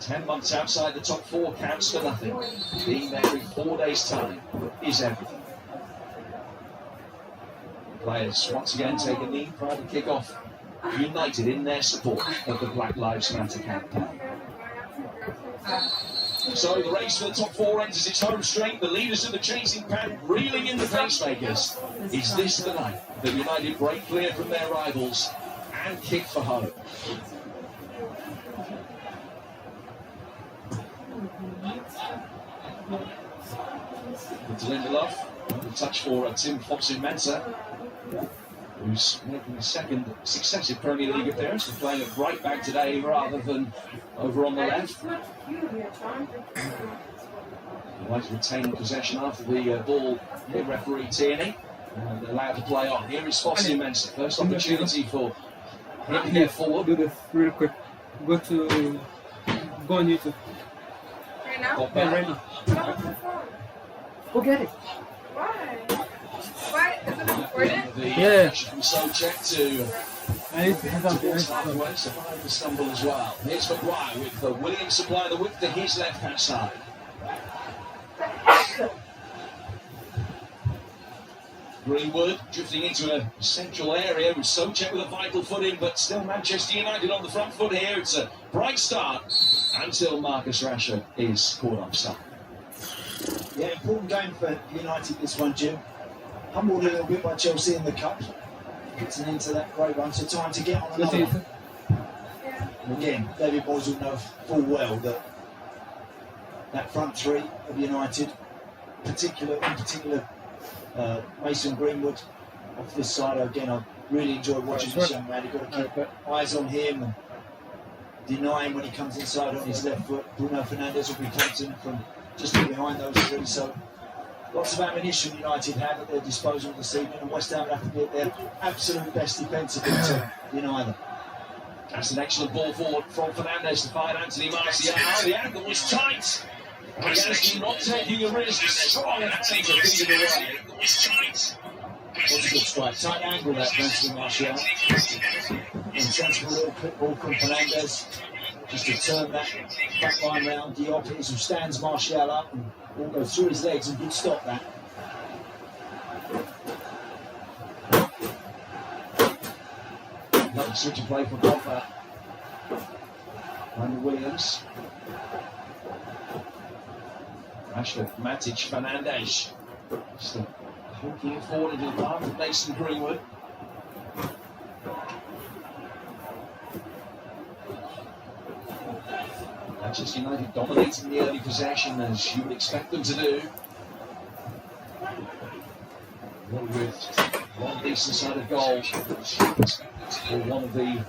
10 months outside the top 4 counts for nothing. Being there in 4 days' time is everything. Players once again take a knee prior to kick-off, united in their support of the Black Lives Matter campaign. So the race for the top 4 enters its home straight. The leaders of the chasing pack reeling in the pacemakers. Is this the night that United break clear from their rivals and kick for home? Into Lindelof, the touch for Tim Fosu-Mensah, who's making his second successive Premier League appearance and playing at right back today rather than over on the left. White retaining possession after the ball hit referee Tierney and allowed to play on. Here is Fosu-Mensah, first opportunity for him to get forward. Do this real quick. Go on YouTube. Right now? Yeah, right now. Go get it. Why? Why? Is it important? Yeah. From Souček to halfway, survived the stumble as well. Here's Maguire with Williams supplying the width to his left-hand side. Greenwood drifting into a central area with Souček with a vital foot in, but still Manchester United on the front foot here. It's a bright start until Marcus Rashford is caught offside. Yeah, important game for United this one, Jim. Humbled a little bit by Chelsea in the Cup. Puts an end to that great run, so time to get on another one. And again, David Moyes will know full well that that front three of United, in particular Mason Greenwood off this side, again, I really enjoyed watching this young man. You've got to keep eyes on him and deny him when he comes inside on his left foot. Bruno Fernandes will be captain from just behind those three, so lots of ammunition United have at their disposal this evening, and West Ham have to be at their absolute best defensively to deny them. That's an excellent ball forward from Fernandes to find Anthony Martial. The angle was tight. Fabianski not taking a risk, strong and active to feed it away. What's a good strike? Tight angle that for Anthony Martial. Insensible little clip ball from Fernandes. Just to turn that back line round. Diop who stands Martial up and ball goes through his legs and good stop that. Another switch of play for Pogba. Randall Williams. Rashford, Matic, Fernandes. Still hooking it forward into the path of Mason Greenwood. Manchester United dominating the early possession as you would expect them to do. With one decent side of goal for one of the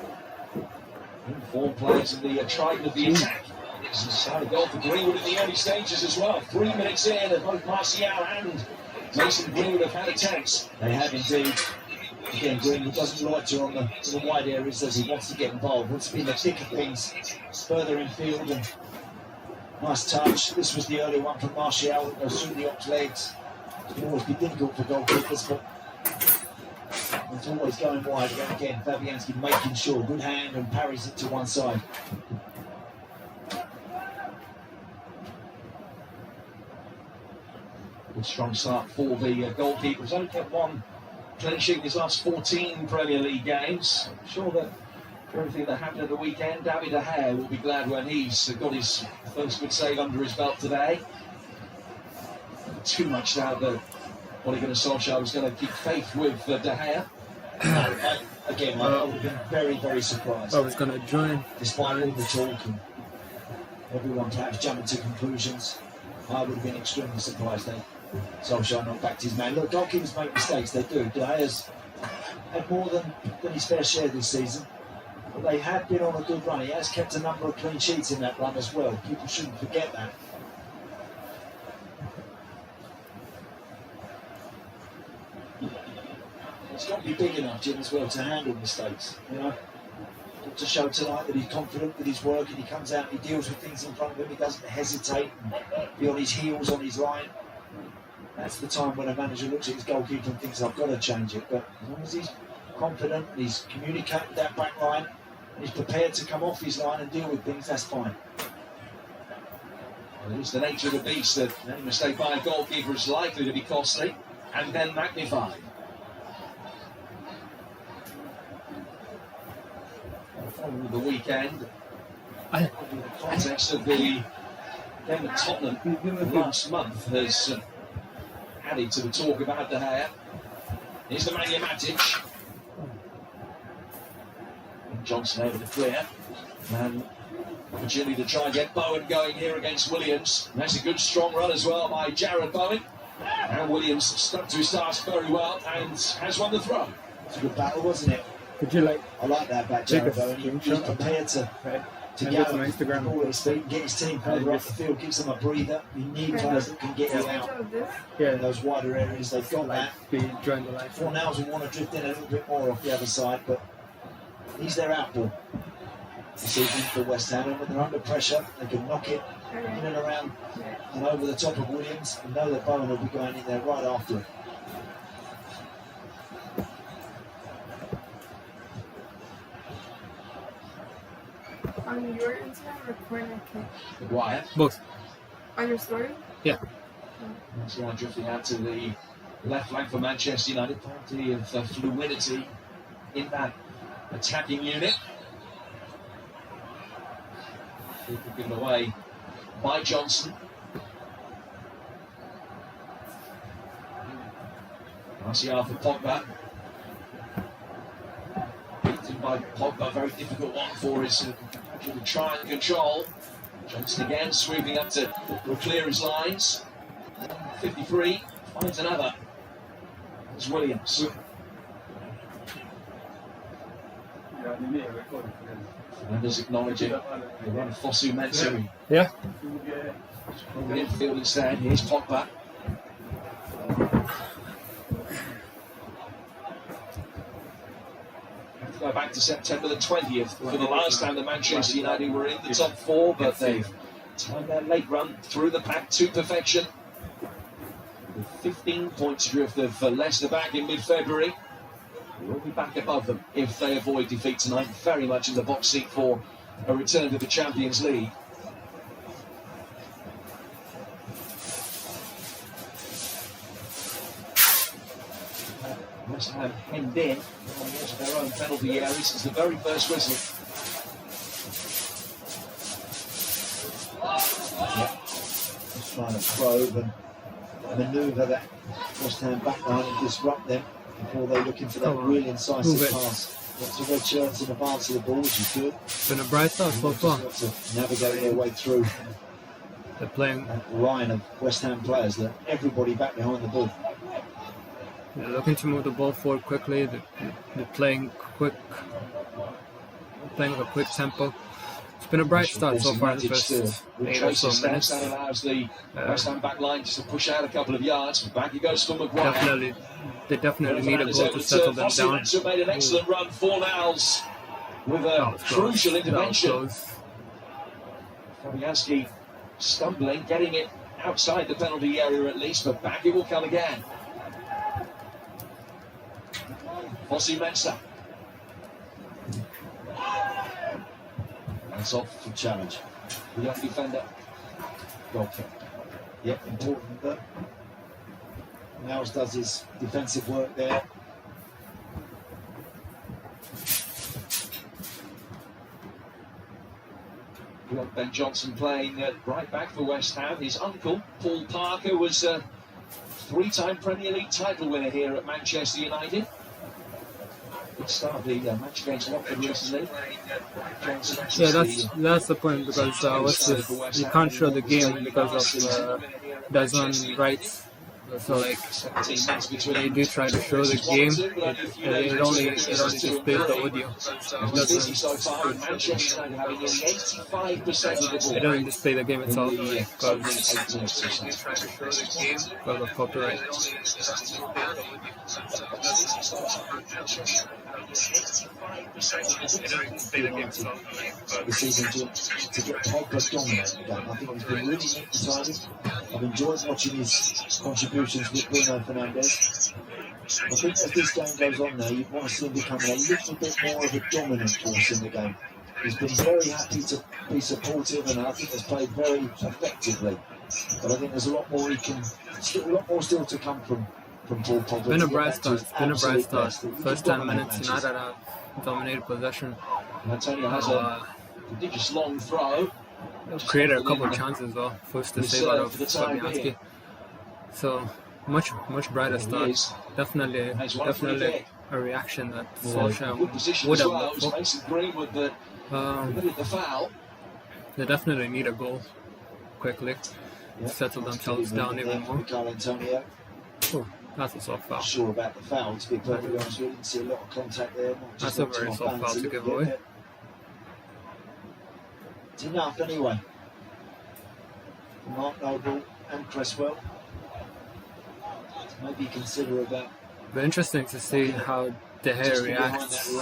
informed players in the trident of the attack. Decent side of goal for Greenwood in the early stages as well. 3 minutes in, and both Martial and Mason Greenwood have had attempts. They have indeed. Again, Greenwood doesn't loiter on the wide areas as he wants to get involved. Wants to be in the thick of things, further in field, and nice touch. This was the early one from Martial that goes through the ox legs. It can always be difficult for goalkeepers, but it's always going wide. And again, Fabianski making sure, good hand, and parries it to one side. Good strong start for the goalkeeper. He's only kept one clean sheet in his last 14 Premier League games. I'm sure that for everything that happened at the weekend, David De Gea will be glad when he's got his first good save under his belt today. Too much doubt that Ole Gunnar Solskjaer was going to keep faith with De Gea. Again, I would have been very, very surprised. I was going to join. Despite all the talk and everyone perhaps jumping to conclusions, I would have been extremely surprised that Solskjaer not backed his man. Look, goalkeepers make mistakes, they do. De Gea's had more than his fair share this season, but they have been on a good run. He has kept a number of clean sheets in that run as well. People shouldn't forget that. He's got to be big enough, Jim, as well, to handle mistakes. You know, to show tonight that he's confident with his work and he comes out and he deals with things in front of him. He doesn't hesitate and be on his heels, on his line. That's the time when a manager looks at his goalkeeper and thinks, I've got to change it. But as long as he's confident, he's communicating with that back line, and he's prepared to come off his line and deal with things, that's fine. It is the nature of the beast that any mistake by a goalkeeper is likely to be costly and then magnified. Following the weekend, in the context of the game at Tottenham last month has added to the talk about De Gea. Here's the Nemanja Matic. Johnson able to clear. And opportunity to try and get Bowen going here against Williams. And that's a good strong run as well by Jared Bowen. And Williams stuck to his task very well and has won the throw. It's a good battle, wasn't it? Would you like I like that about Jared Bowen. He's prepared to get on Instagram. Ball at his feet, get his team further up the field, gives them a breather. You need players that can get you out in those wider areas. They've got that. Join the line. Fornals will want to drift in a little bit more off the other side, but he's their outball this evening for West Ham. And when they're under pressure, they can knock it in and around and over the top of Williams and know that Bowen will be going in there right after it. On your Instagram or corner kick? Wyatt. Both. On your story? Yeah. That's now drifting out to the left flank for Manchester United. Plenty of fluidity in that attacking unit. Given away by Johnson. Martial for Pogba. Beaten by Pogba, very difficult one for his to try and control. Johnson again sweeping up to clear his lines. 53 finds another. It's Williams. Fernandes acknowledging the run of Fosu Mensah. Yeah. Infield instead. Here's Pogba. Have to go back to September the 20th for the last time the Manchester United were in the top four, but they've timed their late run through the pack to perfection. With 15 points drift of Leicester back in mid-February. We'll be back above them if they avoid defeat tonight. Very much in the box seat for a return to the Champions League. West Ham hemmed in on the edge of their own penalty area. This is the very first whistle. Just trying to probe and manoeuvre that West Ham back line and disrupt them before they're looking for that really incisive pass. Lots of red shirts in advance of the ball, which is good. It's been a bright start so far. To navigate their way through They're playing. that line of West Ham players, that everybody back behind the ball. They're looking to move the ball forward quickly. They're playing quick. Playing with a quick tempo. It's been a bright start so far in the first 8 or so minutes. That allows the West Ham back line just to push out a couple of yards. Back it goes for Maguire. They definitely need a goal to settle them down. Fosu made an excellent run. Fornals with a crucial intervention. Fabianski stumbling, getting it outside the penalty area at least, but back it will come again. Fosu Mensah. That's off for challenge. The young defender. Goal kick. Yep, important that Niles does his defensive work there. We've got Ben Johnson playing right back for West Ham. His uncle, Paul Parker, was a three-time Premier League title winner here at Manchester United. Good start of the match against Watford recently. Yeah, that's the point, because you can't show the game because of DAZN rights. So like they do try to show the game, it only displays the audio. It doesn't display the game itself because of copyright. This season to get Pogba dominated again. I think he's been really exciting. I've enjoyed watching his contributions with Bruno Fernandes. I think as this game goes on now, you want to see him becoming a little bit more of a dominant force in the game. He's been very happy to be supportive, and I think has played very effectively. But I think there's a lot more still to come from Paul Pogba. Been a bright start. First 10 minutes, United have dominated possession. Antonio has a prodigious long throw. Created a couple of chances though, forced to save out of Fabianski. So much brighter start. Definitely a reaction that Solskjaer would have looked for. They definitely need a goal quickly to settle themselves down even more. Oh, that's a soft foul. Not sure about the foul, to be perfectly honest. We didn't see a lot of contact there. That's a very soft foul to give away. It's enough anyway. Mark Noble and Cresswell. Maybe consider about. But interesting to see how De Gea reacts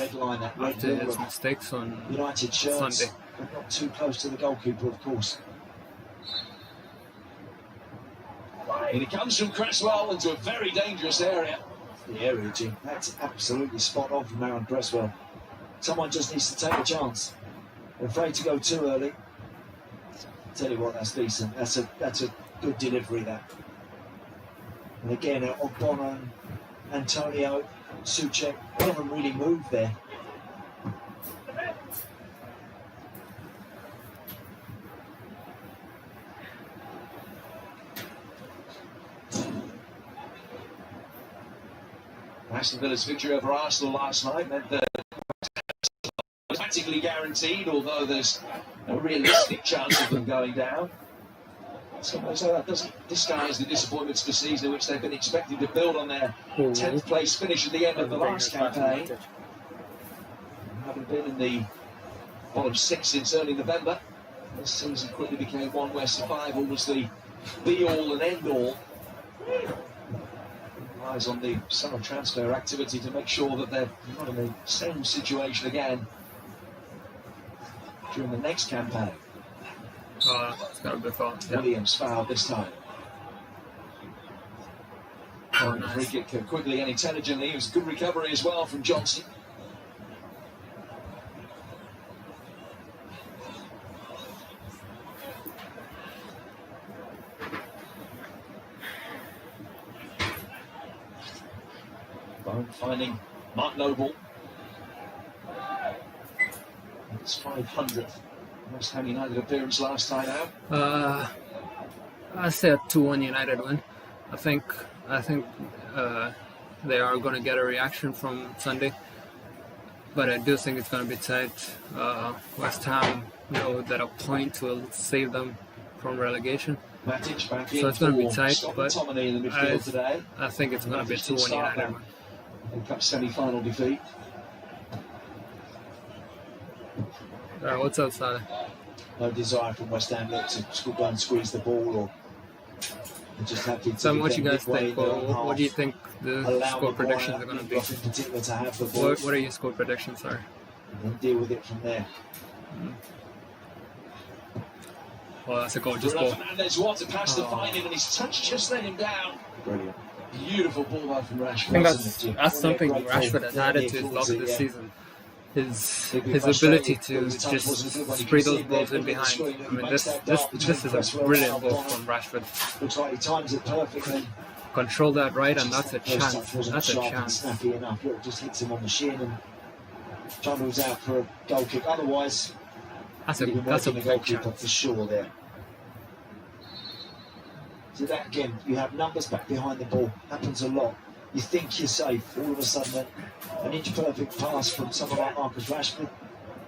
after his mistakes on United shirts, Sunday. But not too close to the goalkeeper, of course. And he comes from Cresswell into a very dangerous area. The area, Jim. That's absolutely spot on from Aaron Cresswell. Someone just needs to take a chance. They're afraid to go too early. Tell you what, that's decent. That's a good delivery, that. And again, Ogbonna and Antonio, Souček, none of them really moved there. Aston Villa's victory over Arsenal last night meant that practically guaranteed, although there's no realistic chance of them going down. So that doesn't disguise the disappointments for season which they've been expecting to build on their 10th place finish at the end of the last campaign. Having been in the bottom 6 since early November, this season quickly became one where survival was the be-all and end-all. Relies on the summer transfer activity to make sure that they're not in the same situation again during the next campaign. It's got a bit foul. Yeah. Williams fouled this time. Nice. Free kick quickly and intelligently. It was a good recovery as well from Johnson. Finding Mark Noble. It's 500th West Ham United appearance last time out. I say a 2-1 United win. I think they are going to get a reaction from Sunday, but I do think it's going to be tight. West Ham know that a point will save them from relegation, so it's going to be tight. But I think it's going to be a 2-1 United win. Cup semi-final defeat. What's up, Salah? No desire from West Ham to go and squeeze the ball, or just happy to. So, what you guys think? What do you think the score predictions are going to be? In particular, to have the ball. What are your score predictions? Sorry. And then deal with it from there. Well, that's a gorgeous Bruno ball. Fernandes wants to pass to find him, and his touch just let him down. Brilliant. Beautiful ball out from Rashford. I think that's something Rashford has added to his block this season. His ability to just spray those balls in behind. I mean, this is a brilliant ball from Rashford. Looks like he times it perfectly. Control that right, and that's a chance. That's a chance. And snappy enough. Look, just hits him on the shin and channels out for a goal kick. Otherwise, that's a big goalkeeper chance for sure there. So that again, you have numbers back behind the ball. Happens a lot. You think you're safe. All of a sudden, an inch-perfect pass from someone like Marcus Rashford,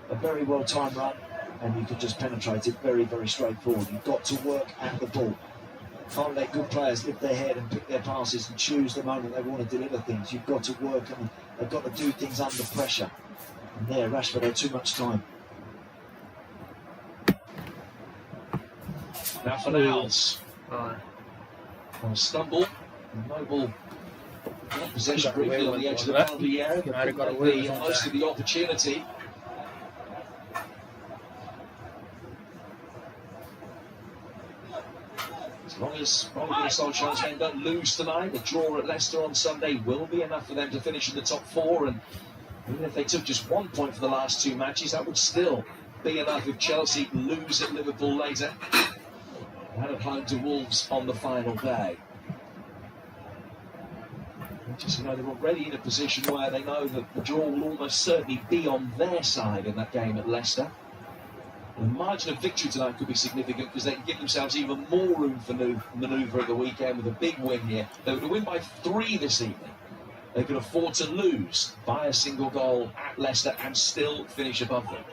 a very well-timed run, and you can just penetrate it very, very straightforward. You've got to work at the ball. Can't let good players lift their head and pick their passes and choose the moment they want to deliver things. You've got to work and they've got to do things under pressure. And there, Rashford had too much time. Now for Niles. On a stumble, Noble possession briefly on the edge of the boundary area, but most of the opportunity. As long as Solskjaer's men don't lose tonight, the draw at Leicester on Sunday will be enough for them to finish in the top 4 and Even if they took just 1 point for the last 2 matches, that would still be enough if Chelsea lose at Liverpool later. And at home to Wolves on the final day. Just, they're already in a position where they know that the draw will almost certainly be on their side in that game at Leicester. The margin of victory tonight could be significant because they can give themselves even more room for manoeuvre at the weekend with a big win here. They were to win by 3 this evening. They could afford to lose by a single goal at Leicester and still finish above them.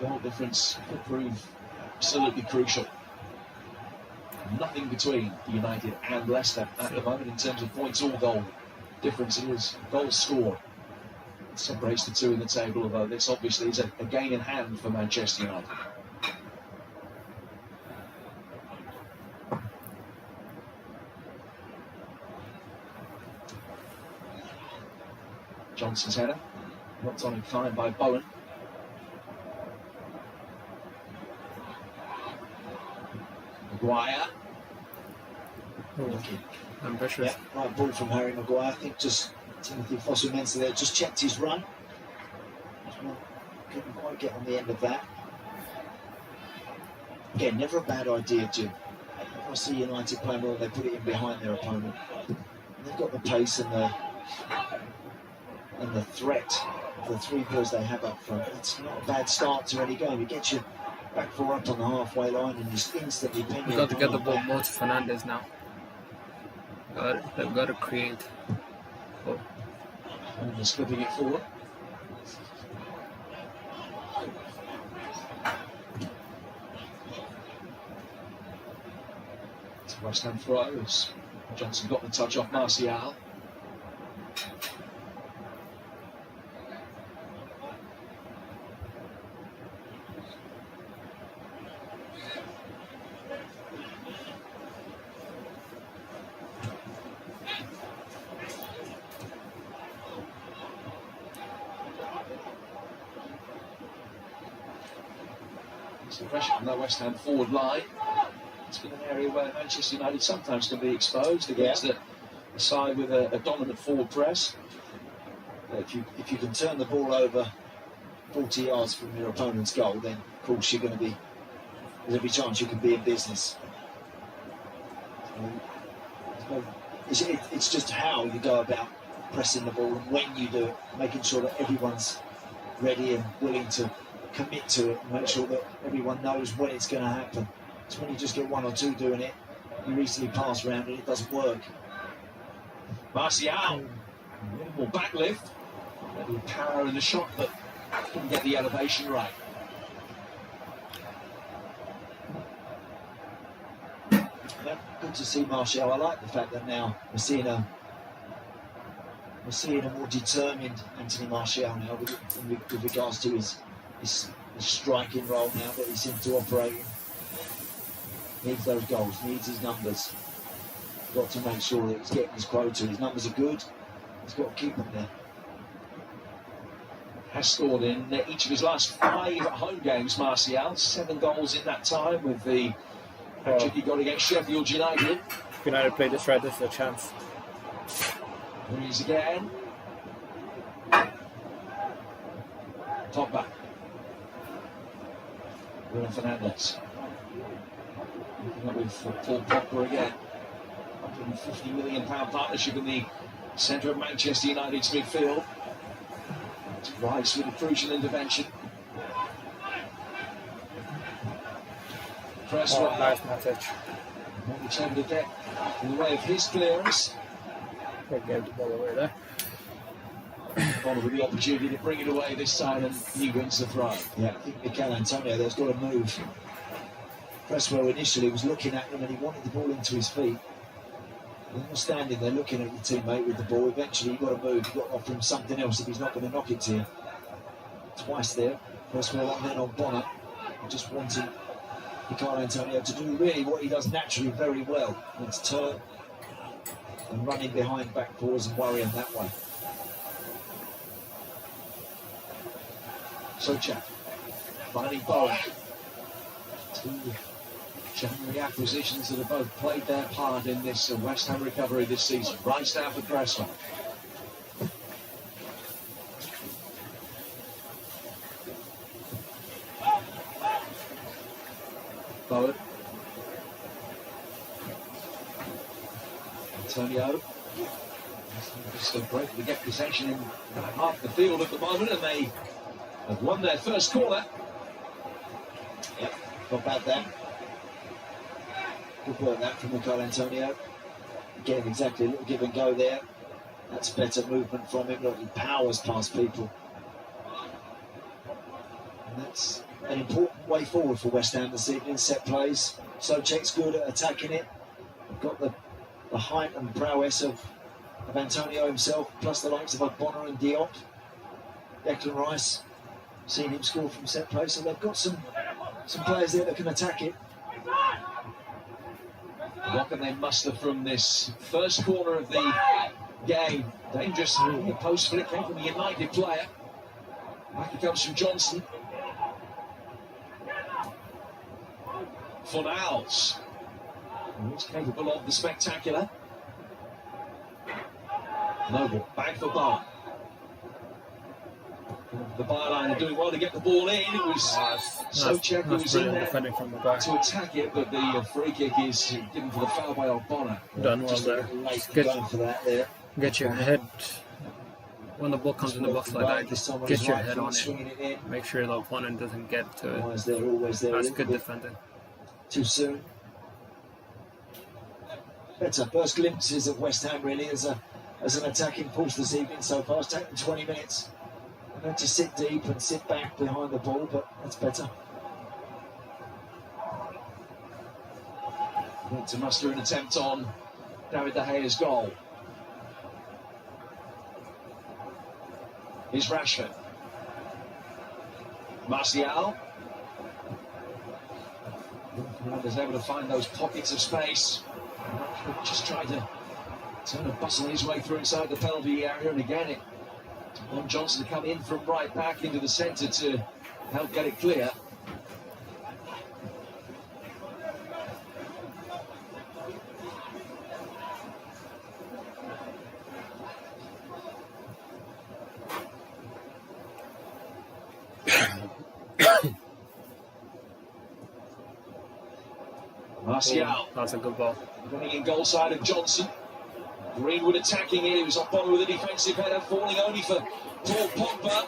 Goal difference could prove absolutely crucial. Nothing between United and Leicester at the moment in terms of points or goal difference. It is goals scored. It separates the two in the table, although this obviously is a game in hand for Manchester United. Johnson's header, knocked on in fine by Bowen. Maguire. Ambitious. Yeah, right ball from Harry Maguire. I think just Timothy Fosu-Mensah there just checked his run. Couldn't quite get on the end of that. Again, never a bad idea, Jim. I see United playing well, they put it in behind their opponent. And they've got the pace and the threat of the 3 balls they have up front. It's not a bad start to any game. It gets you back 4 up on the halfway line and just instantly ping. We've got to get the ball more to Fernandes now. They've got to create. Oh. And they're slipping it forward. It's West Ham throws. Johnson got the touch off Martial. The pressure from the West Ham forward line. It's been an area where Manchester United sometimes can be exposed against a side with a dominant forward press. If you can turn the ball over 40 yards from your opponent's goal, then of course there's every chance you can be in business. It's just how you go about pressing the ball and when you do it, making sure that everyone's ready and willing to commit to it and make sure that everyone knows when it's going to happen. It's when you just get 1 or 2 doing it, you easily pass around and it doesn't work. Martial, minimal back lift, maybe power in the shot, but couldn't get the elevation right. Yeah, good to see Martial. I like the fact that now we're seeing a more determined Anthony Martial now with regards to his striking role now that he seems to operate in. Needs those goals, needs his numbers. Got to make sure that he's getting his quota. His numbers are good. He's got to keep them there. Has scored in each of his last 5 home games, Martial. 7 goals in that time with the hat-trick he got against Sheffield United. United played this right, this is a chance. Here he is again. Top back. Bruno Fernandes. Looking up with Paul Pogba again. £150 million partnership in the centre of Manchester United's midfield. It's Rice with a crucial intervention. Cresswell. Nice message. He's able to get in the way of his clearance. They gave the ball away there. Bond with the opportunity to bring it away this time, and he wins the throw. Yeah, I think Mikel Antonio there's got to move. Cresswell initially was looking at him and he wanted the ball into his feet. They're not standing there looking at your teammate with the ball. Eventually you've got to move, you've got to offer him something else if he's not going to knock it to you. Twice there, Cresswell and then on Bonner. Just wanting Mikel Antonio to do really what he does naturally very well. It's turn and running behind back fours and worrying that way. Souček finding Bowen. 2 January acquisitions that have both played their part in this West Ham recovery this season. Right Stafford Cresswell. Bowen. Antonio. Just a break to get possession in half the field at the moment, and they have won their first corner. Yep, not bad there. Good work that from Michail Antonio. Again, exactly a little give and go there. That's better movement from him. Look, he powers past people. And that's an important way forward for West Ham this evening. Set plays. Souček's good at attacking it. We've got the height and prowess of Antonio himself, plus the likes of Ogbonna and Diop. Declan Rice, seen him score from set play, so they've got some players there that can attack it. What can they muster from this first corner of the game? Dangerous post flick came from the United player. Back it comes from Johnson. Fornals. He's capable of the spectacular. Noble, back for Bowen. The byline are doing well to get the ball in. It was Souček who was in there defending from the back to attack it, but the free kick is given for the foul by Ogbonna. Done well there. Going for that there. Get your head when the ball comes in the box like that. Get your head on it. Make sure the opponent doesn't get to it. Always there. That's good defending. Too soon. Better first glimpses of West Ham really as an attacking pulse this evening so far. It's taken 20 minutes. They're meant to sit deep and sit back behind the ball, but that's better. Need to muster an attempt on David De Gea's goal. Here's Rashford. Martial. Fernandes able to find those pockets of space. Rashford just tried to turn and bustle his way through inside the penalty area, and again it took Johnson to come in from right back into the centre to help get it clear. Martial. That's a good ball. Running in goal side of Johnson. Greenwood attacking it. It was Ogbonna with a defensive header, falling only for Paul Pogba.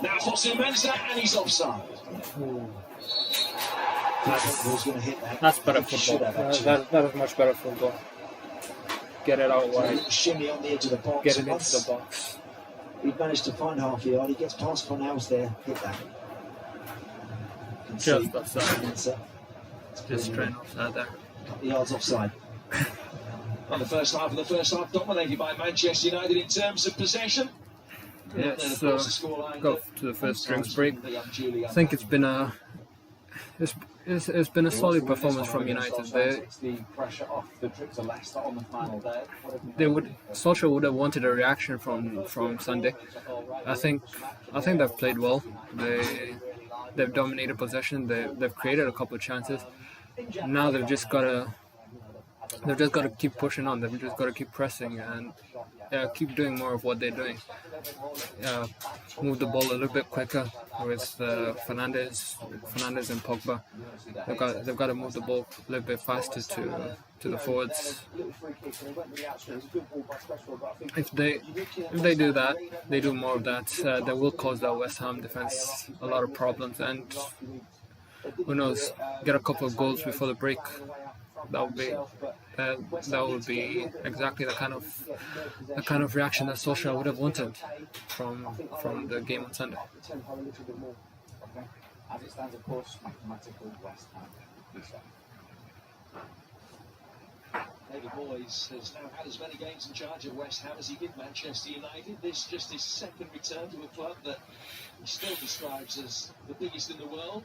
Now Fosu Mensah, and he's offside. That's better football. That is much better football. Get it out wide. Shimmy on the edge of the box. Get it into the box. He managed to find half a yard. He gets past Fornals there. Hit that. Just offside. Just straight offside there. A couple of yards offside. On the first half dominated by Manchester United in terms of possession. Yes, go to the first drinks break. I think it's been a solid performance from United. Solskjaer would have wanted a reaction from Sunday. I think they've played well. They've dominated possession. They've created a couple of chances. Now they've just got to keep pushing on. They've just got to keep pressing and keep doing more of what they're doing. Move the ball a little bit quicker with Fernandes and Pogba. They've got to move the ball a little bit faster to the forwards. If they do that, they do more of that, they will cause that West Ham defense a lot of problems, and who knows, get a couple of goals before the break. That would be exactly the kind of reaction that Solskjaer would have wanted from the game on Sunday. As it stands, of course, mathematical West Ham. David Moyes has now had as many games in charge at West Ham as he did Manchester United. This just his second return to a club that he still describes as the biggest in the world.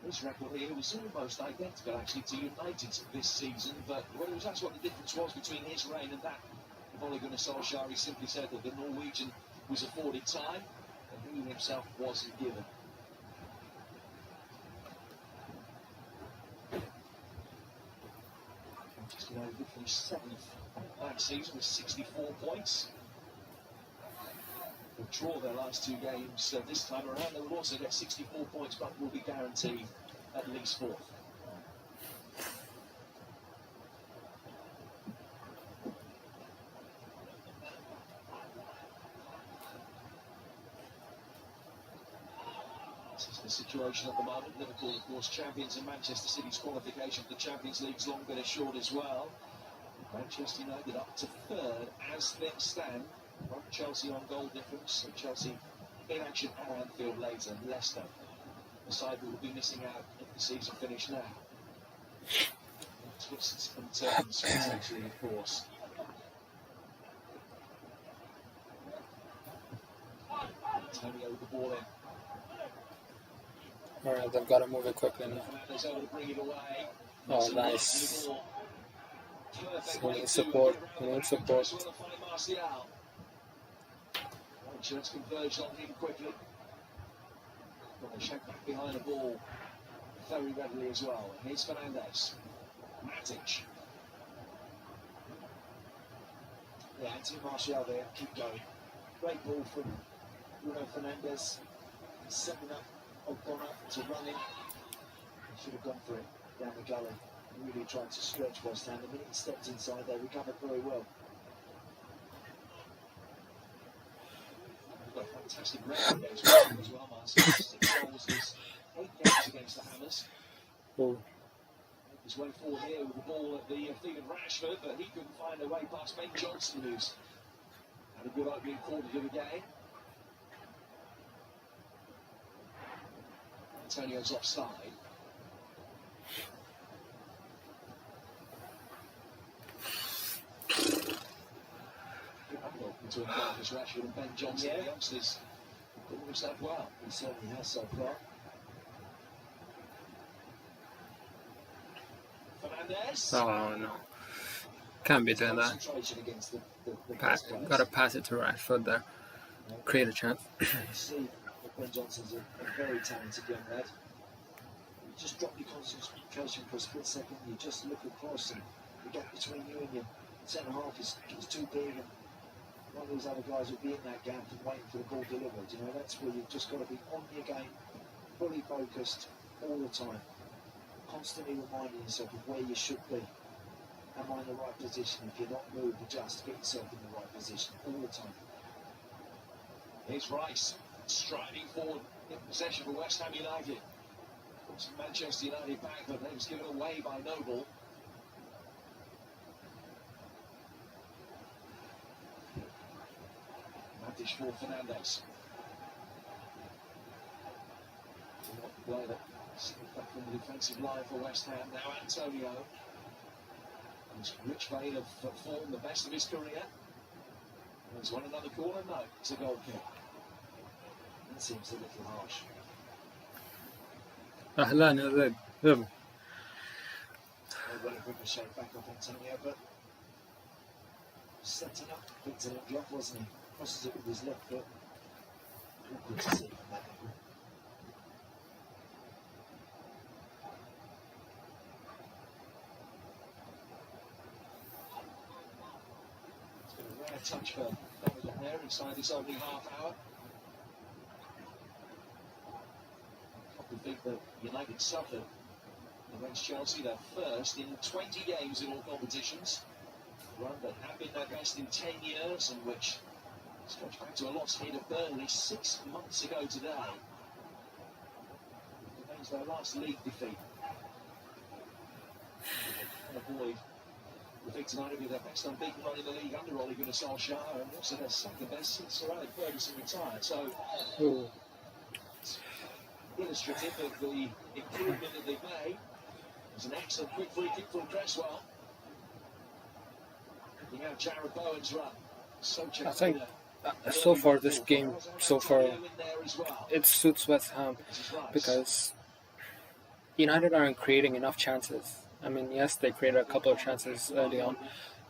His record here was almost identical actually to United's this season, but when he was asked what the difference was between his reign and that of Ole Gunnar Solskjaer, he simply said that the Norwegian was afforded time and he himself wasn't given. United finished 7th last season with 64 points. They'll draw their last 2 games this time around. They will also get 64 points, but will be guaranteed at least 4th. This is the situation at the moment. Liverpool, of course, champions, and Manchester City's qualification for the Champions League's long been assured as well. Manchester United up to 3rd as things stand. Chelsea on goal difference, and Chelsea in action at Anfield later. Leicester, the side that will be missing out if the season finished now. Twists and turns, potentially, of course. Antonio with the ball in. Alright, they've got to move it quickly now. Fernandes able to bring it away. Oh, nice. We need support. We need support. Let's converge on him quickly. Got the check back behind the ball very readily as well. Here's Fernandes. Matic. Yeah, Anthony Martial there, keep going. Great ball from Bruno Fernandes. He's setting up O'Connor to run in. He should have gone for it down the gully. Really tried to stretch West Ham. The minute he stepped inside, they recovered very well. Got a fantastic record against West Ham as well, Marcel. 6 goals in 8 games against the Hammers. Oh. His way forward here with the ball at the feet of Rashford, but he couldn't find a way past Ben Johnson, who's had a good opening quarter to the game. Antonio's offside. Between Marcus Rashford and Ben Johnson, the youngsters doing himself well. He certainly has so far. Fernandes. Oh no. Can't be doing that. Concentration against the best players. Got to pass it to Rashford there. Create a chance. You see that Ben Johnson's a very talented young lad. You just drop your concentration for a split second, you just look across, and the gap between you and your centre half is too big, and one of these other guys will be in that gap and waiting for the ball delivered. You know, that's where you've just got to be on your game, fully focused all the time, constantly reminding yourself of where you should be. Am I in the right position? If you're not moved, adjust, get yourself in the right position all the time. Here's Rice striding forward in possession for West Ham United. Puts Manchester United back, but it was given away by Noble. Matic for Fernandes. Not the play that slipped back from the defensive line for West Ham. Now Antonio. His rich vein of form, the best of his career. There's one another corner, no, it's a goal kick. That seems a little harsh. أهلا يا زيد. يلا. Well, ricochet back off Antonio, but setting up Victor Lindelof, wasn't he? Crosses it with his left foot. Awkward to see from that angle. It's been a rare touch for David De Gea inside this opening half hour. I think that United suffered against Chelsea, their first in 20 games in all competitions. A run that had been their best in 10 years, and which stretched back to a loss here to Burnley 6 months ago today. It remains their last league defeat. And avoid the victor tonight will be their best unbeaten run in the league under Ole Gunnar Solskjaer, and also their second best since Sir Alex Ferguson retired. So, illustrative of the improvement that they've made. There's an excellent quick free kick from Cresswell. Looking out Jared Bowen's run. I think so far this game, it suits West Ham because United aren't creating enough chances. I mean, yes, they created a couple of chances early on,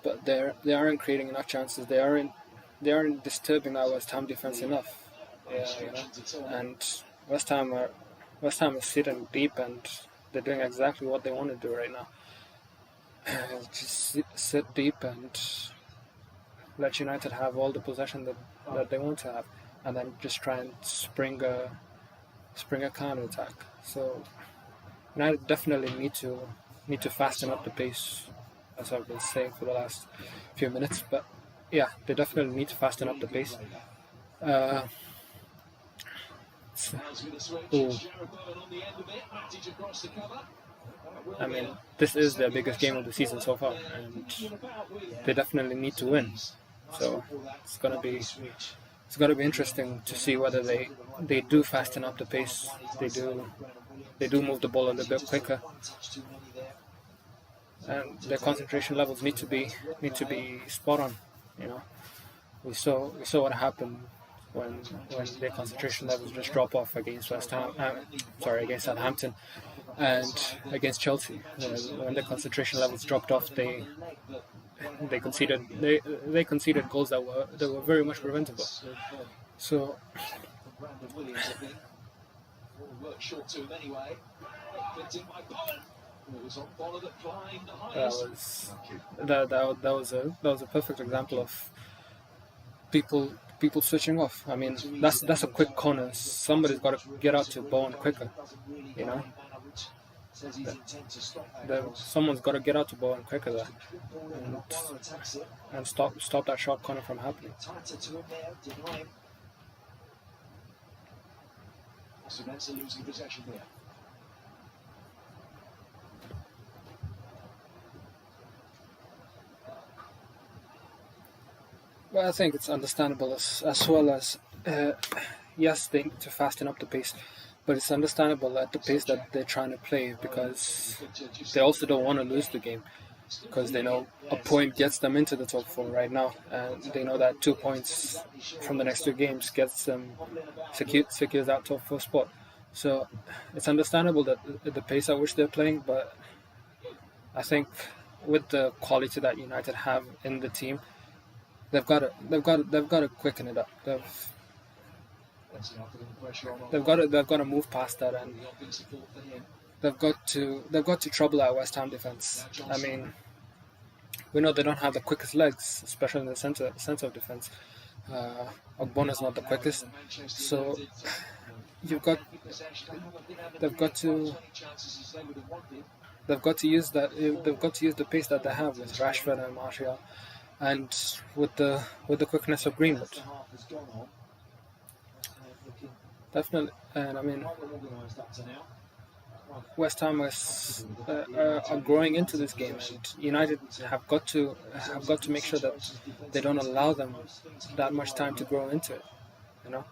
but they aren't creating enough chances. They aren't disturbing that West Ham defense enough. Yeah, you know? And West Ham is sitting deep, and they're doing exactly what they want to do right now. just sit deep and let United have all the possession that they want to have, and then just try and spring a counter attack. So United definitely need to fasten up the pace, as I've been saying for the last few minutes. But yeah, they definitely need to fasten up the pace. I mean, this is their biggest game of the season so far, and they definitely need to win. So it's gonna be interesting to see whether they do fasten up the pace. They do move the ball a little bit quicker, and their concentration levels need to be spot on. You know, we saw what happened when their concentration levels just drop off against against Southampton, and against Chelsea. When the concentration levels dropped off, they conceded goals that were very much preventable. So that was a perfect example of people switching off. I mean, that's a quick corner. Somebody's got to get out to Bowen quicker, you know. Someone's got to get out to Bowen quicker there and stop that short corner from happening. Losing possession here. Well, I think it's understandable as well as yes, they need to fasten up the pace, but it's understandable at the pace that they're trying to play, because they also don't want to lose the game, because they know a point gets them into the top 4 right now, and they know that 2 points from the next 2 games gets them secures that top 4 spot. So it's understandable that the pace at which they're playing, but I think with the quality that United have in the team, they've got to quicken it up. They've got to move past that, and they've got to trouble our West Ham defense. I mean, we know they don't have the quickest legs, especially in the center of defense. Ogbona's not the quickest, so they've got to use the pace that they have with Rashford and Martial, and with the quickness of Greenwood. Definitely, and I mean, West Ham are growing into this game, and United have got to make sure that they don't allow them that much time to grow into it. You know.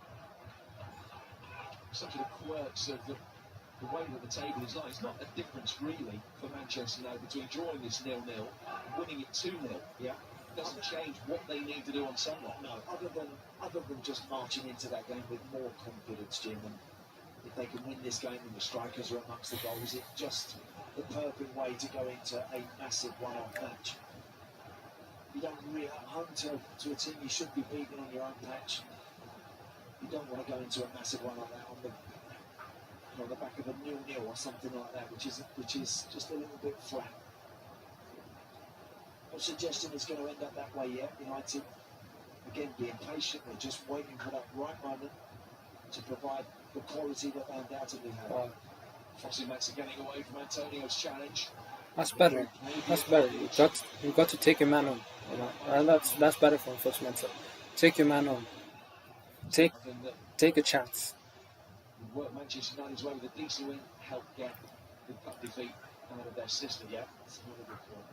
Such a quirks of the way that the table is like. It's not a difference really for Manchester United between drawing this 0-0 and winning it 2-0. Yeah. It doesn't change what they need to do on Sunday. No, other than just marching into that game with more confidence, Jim. And if they can win this game and the strikers are amongst the goals, it's just the perfect way to go into a massive one-off match. You don't really at home to a team you should be beating on your own patch. You don't want to go into a massive one like that on the back of a 0-0 or something like that, which is just a little bit flat. No suggestion it's going to end up that way yet. United, again, being patient, they're just waiting for that right moment to provide the quality that they undoubtedly have. Fossey Mensah getting away from Antonio's challenge. That's better. You've got to take your man on, you know, and that's better from Fossey Mensah. Take your man on. Take a chance. Work Manchester United's way with a decent win, help get the cup defeat out of their system. Yeah, it's not a good point.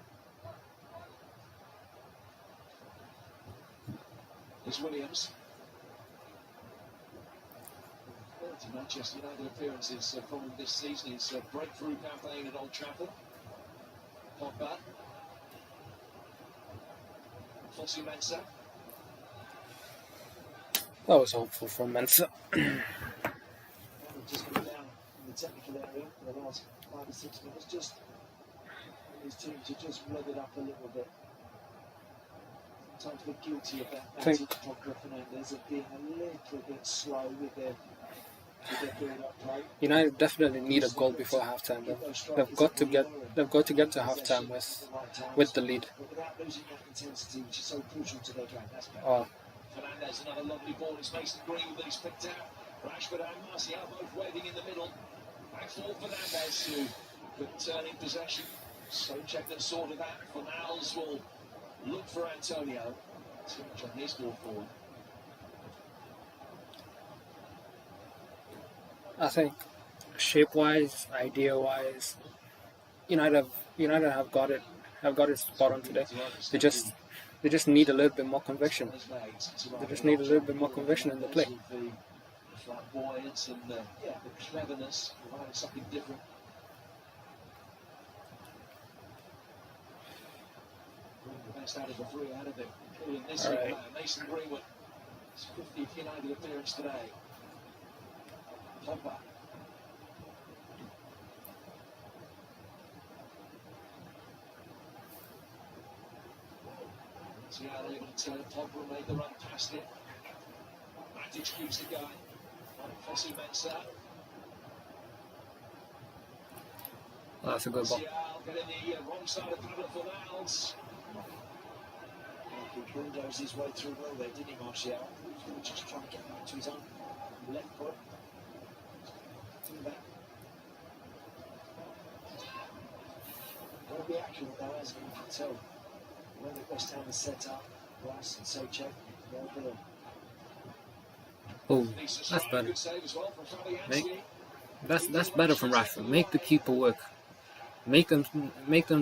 It's Williams. 30 Manchester United appearances following this season. His breakthrough campaign at Old Trafford. Pogba. Fossey Mensah. That was hopeful from Mensah. Just come down in the technical area for the last 5 or 6 minutes, just his team to just rev it up a little bit. Sometimes they're guilty of that Fernandez of being a little bit slow with their United definitely need a goal before halftime. They've got to get to halftime with the lead. Without losing that intensity, which is so crucial to their game. That's better. Oh, Fernandez, another lovely ball. It's Mason Greenwood that he's picked out. Rashford and Martial both waving in the middle. Back for Fernandez, who could turn in possession. So check that sorted that. Fornals will look for Antonio. Too much on his ball forward. I think shape-wise, idea-wise, United have got it spot on today. They just need a little bit more conviction. They just need a little bit more conviction in the play. The flamboyance and the cleverness, providing something different. Bring the best out of the three out of it, including this All right. player, Mason Greenwood. His 50th United appearance today. Pogba. Martial able to turn. Pogba made the run past it. Matic keeps it going. Fosu Mensah. Oh, that's a good ball. Martial getting the wrong side of Pablo Fornals. He bulldozed his way through well there, didn't he, Martial? He was just trying to get back to his own left foot. Do that. Got to be accurate though, as you can tell. When the West Ham is set up, Rice and Souček, they'll do it. Oh, that's better. Good save as well from Fabianski. That's better from Rashford. Make the keeper work. Make them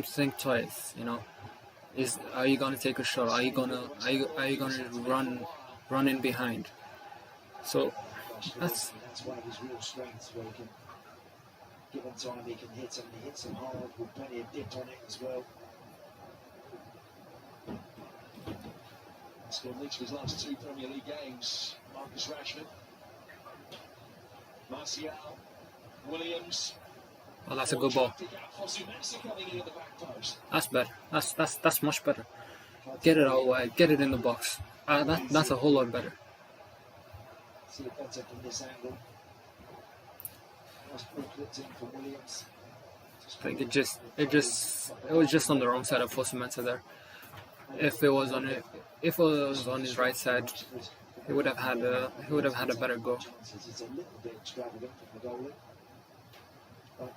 think twice. You know, are you gonna take a shot? Are you gonna run in behind? So that's one of his real strengths, where he can, given time, he can hit them. He hits them hard with plenty of dip on it as well. Scored each of his last two Premier League games. Marcus Rashford, Martial, Williams. oh, that's a good ball. Fosu Mensah coming in at the back post. That's better. That's much better. Get it out wide. Get it in the box. That's a whole lot better. See it better from this angle. Nice ball clipped in for Williams. I think it was just on the wrong side of Fosu Mensah there. If it was on his right side, he would have had a better go. It's a little bit extravagant from the goalie, but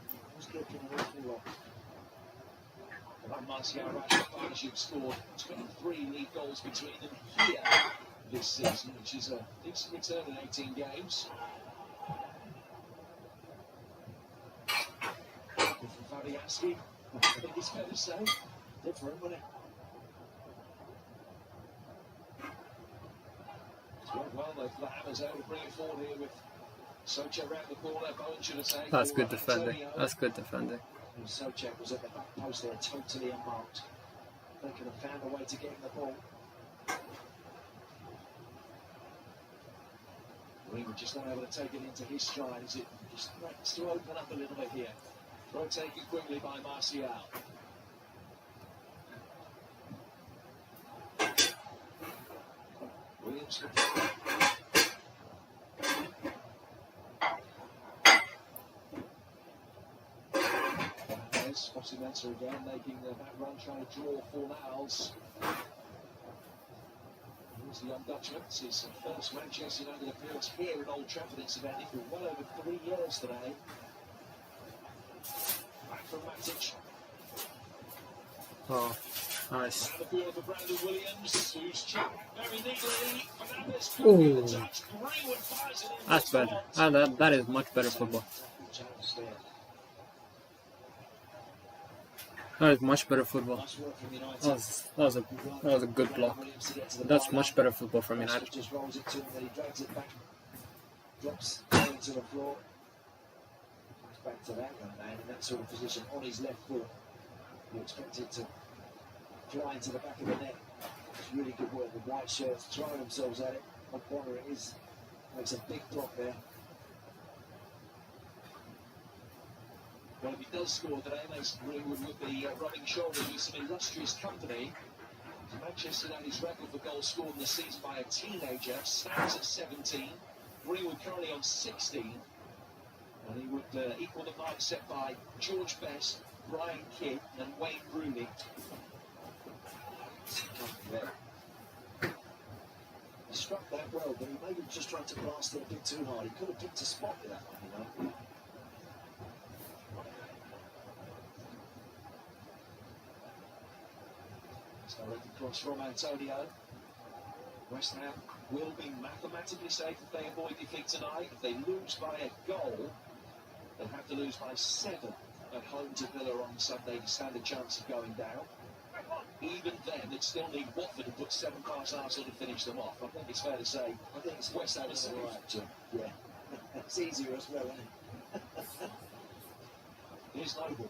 he was getting an awful lot. And Martial Rashford partnership scored 23 league goals between them here this season, which is a decent return in 18 games. From Fabianski, I think it's fair to say. Different, wasn't it? It's worked well though for the Hammers, able to bring it forward here with Souček around the corner. Bowen should have saved. That's good defending. That's good defending. And Souček was at the back post there, totally unmarked. They could have found a way to get in the ball. Greenwood just not able to take it into his stride as it just needs to open up a little bit here. Rotated quickly by Martial. Williams. There's Fosu Mensah again, making the back run, trying to draw Fornals. Here's the young Dutchman. It's his first Manchester United appearance here at Old Trafford, incidentally, for well over 3 years today. Back from Matic. Oh, nice. Now the corner for Brandon Williams, who's chipped very neatly. Fernandez Ooh. couldn't get the touch. Greenwood fires it in. That's better. That is much better football. That is much better football. That was a good block. That's much better football from United. Just rolls it to him, then he drags it back, drops down to the floor. Comes back to that young man in that sort of position on his left foot. You expect it to fly into the back of the net. It's really good work. The white shirts throwing themselves at it. What corner it is. Makes a big block there. Well, if he does score today, Mason Greenwood with the rubbing shoulders with some illustrious company. Manchester United's record for goals scored in the season by a teenager stands at 17. Greenwood currently on 16. And he would equal the mark set by George Best, Brian Kidd and Wayne Rooney. He struck that well, but he maybe just tried to blast it a bit too hard. He could have picked a spot with that one, you know. So across from Antonio. West Ham will be mathematically safe if they avoid defeat tonight. If they lose by a goal, they'll have to lose by 7 at home to Villa on Sunday to stand a chance of going down. Even then, they'd still need Watford to put 7 past Arsenal to finish them off. I think it's fair to say. I think it's West Ham is safe. right, Jim. Yeah. It's easier as well, isn't it? Here's Noble.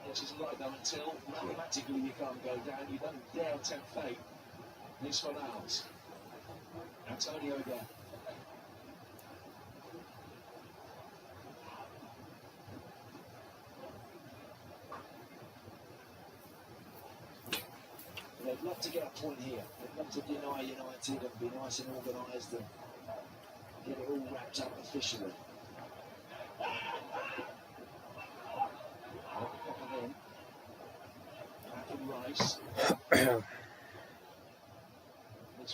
Which is right though, until mathematically you can't go down, you don't dare tempt fate. Here's Fornals. Antonio again. They'd love to get a point here. They'd love to deny United and be nice and organised and get it all wrapped up officially. Rice. This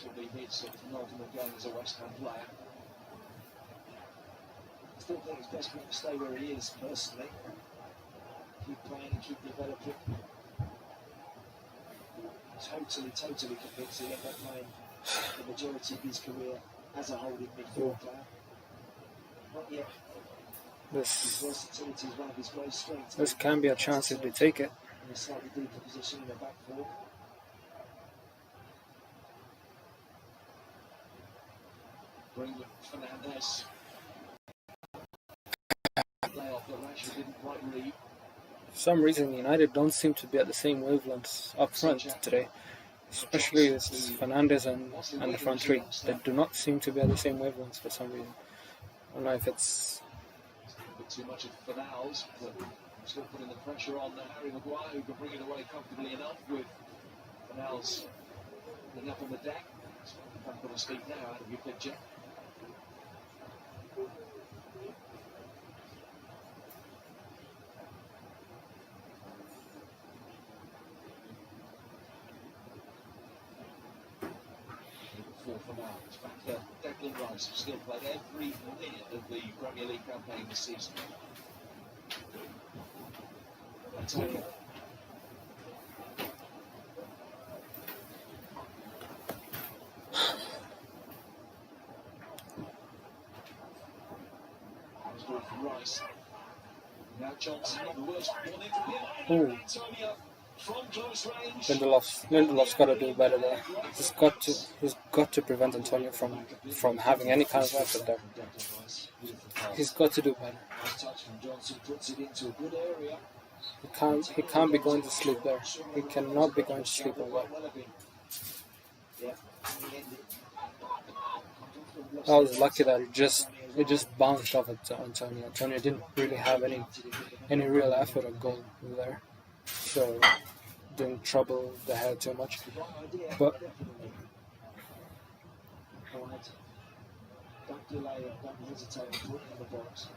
will be his sort of penultimate game as a West Ham player. I still think it's best for him to stay where he is, personally. Keep playing and keep developing. Totally convinced he'll end up playing the majority of his career as a holding midfield player. Not yet. His versatility is one of his great strengths. This can be a chance if they take it. In a slightly deeper position in the back four. Greenwood, Fernandes. Playoff that Rashford didn't quite read. For some reason, United don't seem to be at the same wavelengths up front today. Especially with Fernandes and the front three. They do not seem to be at the same wavelengths for some reason. I don't know if it's a bit too much of Fornals, but still putting the pressure on Harry Maguire, who can bring it away comfortably enough with Fornals getting up on the deck. I'm going to speak now out of your picture. For Fornals, back to Declan Rice, who still played every minute of the Premier League campaign this season. Antonio. Rice. Now Johnson, not the worst one in from him. Antonio from close range. Lindelof's got to do better there. He's got to prevent Antonio from having any kind of effort there. He's got to do better. Johnson puts it into a good area. He can't be going to sleep there. He cannot be going to sleep on that. I was lucky that it just bounced off at Antonio. Antonio didn't really have any real effort or goal there, so didn't trouble the head too much. But don't delay it, don't hesitate, put it in the box.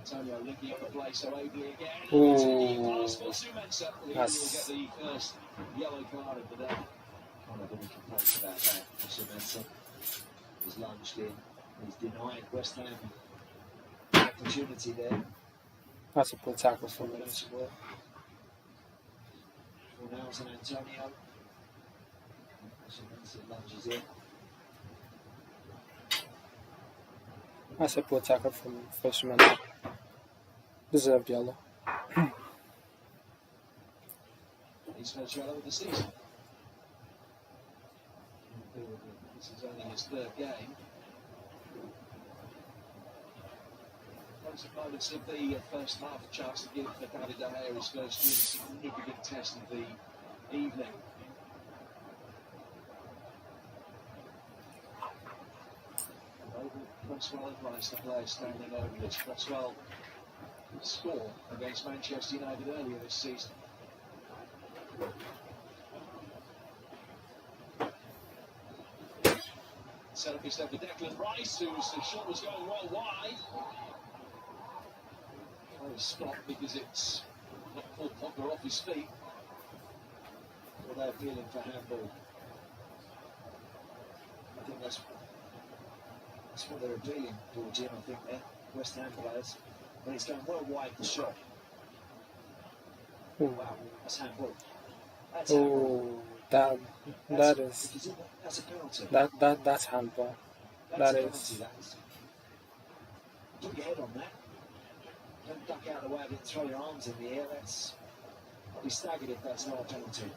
Antonio linking up the play so ably again. Ooh. Pass for Sumensa. He will get the first yellow card of the day. Can't have any complaints about that. Sumensa is lunged in. He's denied West Ham the opportunity there. That's a poor tackle for me. Fornals and Antonio. Sumensa lunges in. That's a poor tackle from Sumensa. Deserved yellow. He's first yellow of the season. This is only his third game. Those are moments of the first half, a chance to give David De Gea his first significant test of the evening. Cresswell advised the players standing over this. Cresswell score against Manchester United earlier this season. Set up his step for Declan Rice, whose shot was going well wide. Oh, stopped because it's not Paul Pogba off his feet. Well, they're appealing for handball. I think that's what they're appealing for, Jim. I think they're West Ham players. But it's going well wide, the shot. Oh, Wow, that's handball. That's handball. that That's a penalty. that's handball. That's That a is. penalty, that is. Put your head on that. Don't duck out of the way of it and throw your arms in the air. I'll be staggered if that's not a penalty.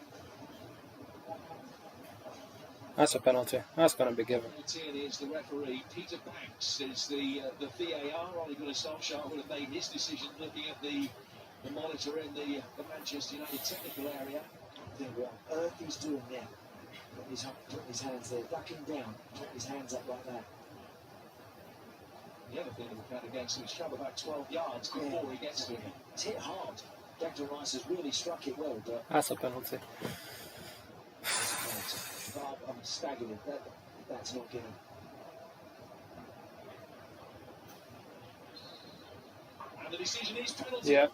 That's a penalty. That's going to be given. Penalty is the referee. Peter Banks is the VAR. Ollie Gunnar Solskjaer would have made his decision looking at the monitor in the Manchester United technical area. I think what on earth he's doing there. Putting his hands there, ducking down, putting his hands up like that. The other thing that we've had against him is travel about 12 yards before he gets to him. It's hit hard. Declan Rice has really struck it well, but That's a penalty. it's a penalty. But I'm staggered if that's not given. And the decision is penalty. Yeah.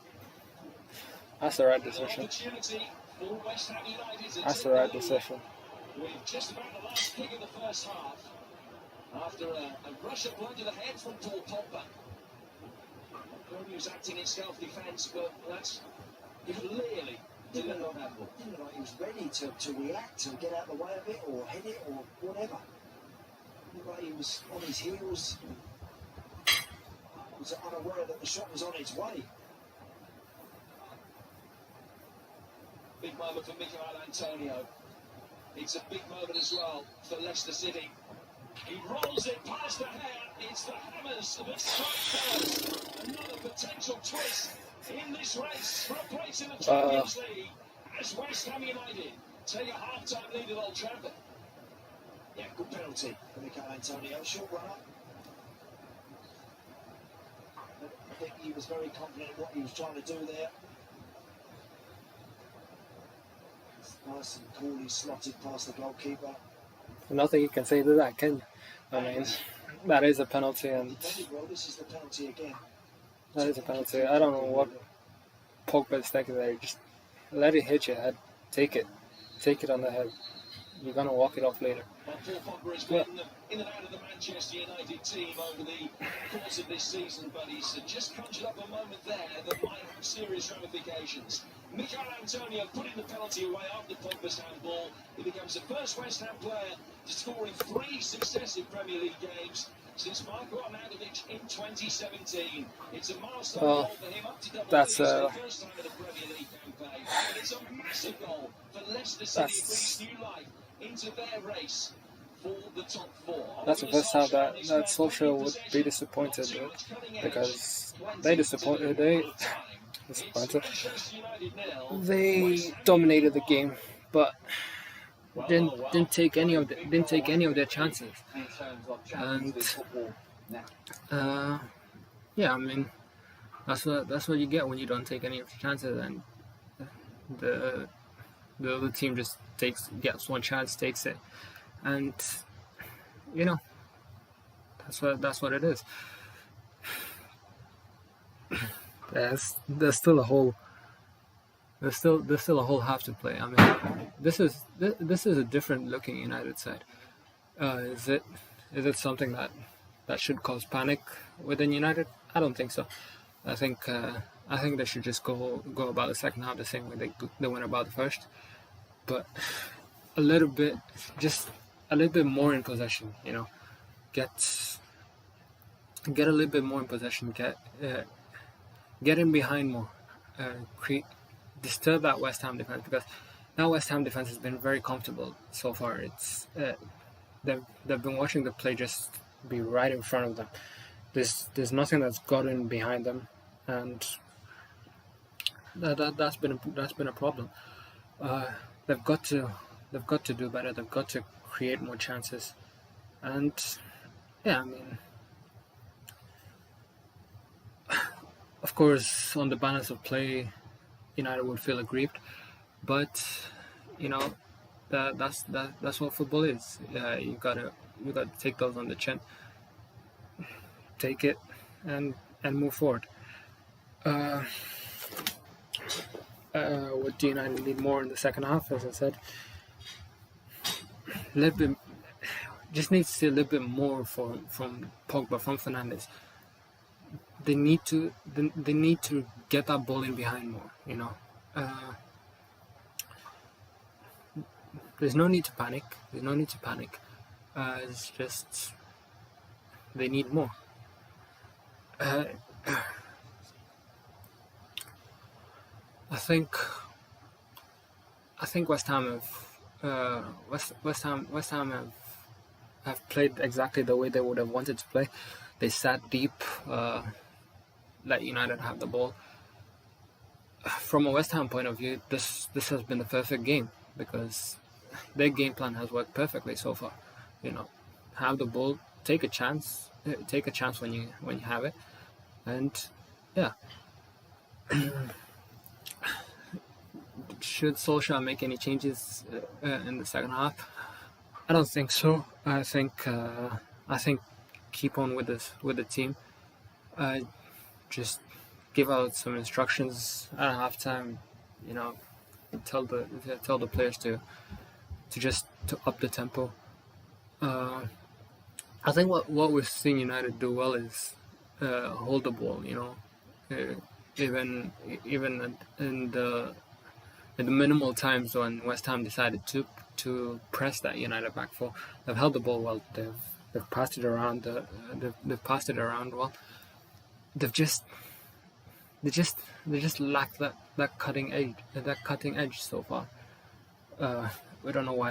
That's the right An decision. opportunity for West Ham United to That's take the right the lead decision. with just about the last kick of the first half. After a Russian blow to the head from Paul Pogba. He was acting in self-defence, but that's clearly didn't look handball. Didn't look like he was ready to react and get out of the way of it or hit it or whatever. Looked like he was on his heels. Was unaware that the shot was on its way. Big moment for Mikel Antonio. It's a big moment as well for Leicester City. He rolls it past the hair. It's the Hammers that strike first. Another potential twist in this race for a place in the Champions League as West Ham United take a half-time lead at Old Trafford. Yeah, good penalty for Mikel Antonio. Short runner. I think he was very confident in what he was trying to do there. It's nice and cool. He slotted past the goalkeeper. Nothing you can say to that, can you? I mean, that is a penalty, and Well, this is the penalty again. that is a penalty. I don't know what Pogba is thinking there. Just let it hit your head. Take it. Take it on the head. You're going to walk it off later. Well, Paul Pogba has been in and out of the Manchester United team over the course of this season, but he's just conjured up a moment there that might have serious ramifications. Mikel Antonio putting the penalty away after Pogba's handball. He becomes the first West Ham player to score in 3 successive Premier League games since Marko Arnautovic in 2017. It's a milestone goal for him, up to double that's digits for the first time in a Premier League campaign. And it's a massive goal for Leicester City. It brings new life into their race for the top 4. That's the first time that Solskjaer would be disappointed with, because they disappointed. They dominated the game, but didn't take any of their chances. And yeah, I mean, that's what you get when you don't take any of your chances, and the other team just gets one chance, takes it, and you know, that's what it is. There's still a whole half to play. I mean, this is a different looking United side. Is it something that should cause panic within United? I don't think so. I think they should just go about the second half the same way they went about the first, but a little bit more in possession. You know, get a little bit more in possession. Get in behind more. Disturb that West Ham defense, because that West Ham defense has been very comfortable so far. It's they've been watching the play just be right in front of them. There's nothing that's gotten behind them, and that's been a problem. They've got to do better. They've got to create more chances, and yeah, I mean, Of course, on the balance of play, United would feel aggrieved, but you know that's what football is. You gotta take those on the chin, take it, and move forward. What do United need more in the second half? As I said, a little bit. Just needs to see a little bit more from Pogba, from Fernandes. They need to get that ball in behind more. You know, there's no need to panic. It's just they need more. I think West Ham have played exactly the way they would have wanted to play. They sat deep, let United have the ball. From a West Ham point of view, this has been the perfect game because their game plan has worked perfectly so far. You know, have the ball, take a chance when you have it, and yeah. Should Solskjaer make any changes in the second half? I don't think so. I think keep on with the team. Just give out some instructions at halftime. You know, tell the players to up the tempo. I think what we're seeing United do well is hold the ball. You know, even in the minimal times when West Ham decided to press that United back four, they've held the ball well. They've passed it around. They've passed it around well. They just lack that cutting edge so far. We don't know why that.